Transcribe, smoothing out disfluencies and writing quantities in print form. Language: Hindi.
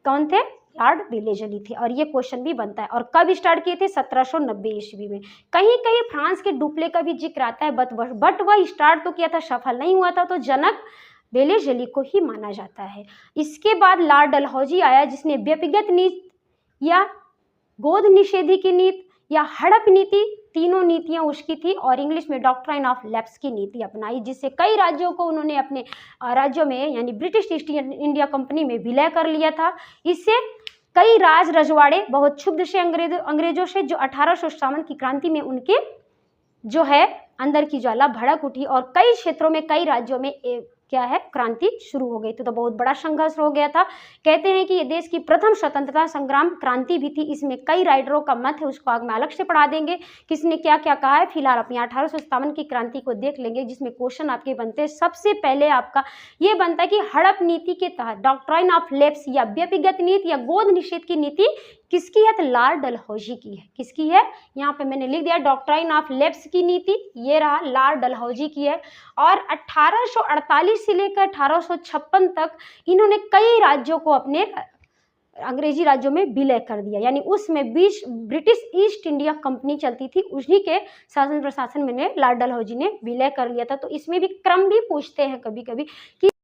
कौन थे? लॉर्ड वेलेज़ली थे। और ये क्वेश्चन भी बनता है। और कब स्टार्ट किए थे? 1790 ईस्वी में। कहीं कहीं फ्रांस के डुप्ले का भी जिक्र आता है, बट वह स्टार्ट तो किया था, सफल नहीं हुआ था, तो जनक वेलेज़ली को ही माना जाता है। इसके बाद लॉर्ड डलहौजी आया, जिसने व्यक्तिगत नीति या गोद निषेधी की नीति या हड़प नीति, तीनों नीतियां उसकी थी। और इंग्लिश में डॉक्ट्राइन ऑफ लैप्स की नीति अपनाई, जिससे कई राज्यों को उन्होंने अपने राज्यों में यानी ब्रिटिश ईस्ट इंडिया कंपनी में विलय कर लिया था। इससे कई राज रजवाड़े बहुत क्षुब्ध से अंग्रेजों से, जो 1857 की क्रांति में उनके जो है अंदर की ज्वाला भड़क उठी और कई क्षेत्रों में, कई राज्यों में क्या है, क्रांति शुरू हो गई। तो बहुत बड़ा संघर्ष हो गया था। कहते हैं कि ये देश की प्रथम स्वतंत्रता संग्राम क्रांति भी थी। इसमें कई राइटरों का मत है, उसको आगे में अलग से पढ़ा देंगे किसने क्या क्या कहा है। फिलहाल अपनी 1857 की क्रांति को देख लेंगे, जिसमें क्वेश्चन आपके बनते हैं। सबसे पहले आपका ये बनता है कि हड़प नीति के तहत डॉक्ट्राइन ऑफ लैप्स या व्यक्तिगत नीति या गोद निषेध की नीति किसकी है? तो लॉर्ड डलहौजी की है। किसकी है? यहाँ पे मैंने लिख दिया डॉक्ट्राइन ऑफ लैप्स की नीति, ये रहा लॉर्ड डलहौजी की है। और 1848 से लेकर 1856 तक इन्होंने कई राज्यों को अपने अंग्रेजी राज्यों में विलय कर दिया, यानी उसमें ब्रिटिश ईस्ट इंडिया कंपनी चलती थी, उन्हीं के शासन प्रशासन में लॉर्ड डलहौजी ने विलय कर लिया था। तो इसमें भी क्रम भी पूछते हैं कभी कभी कि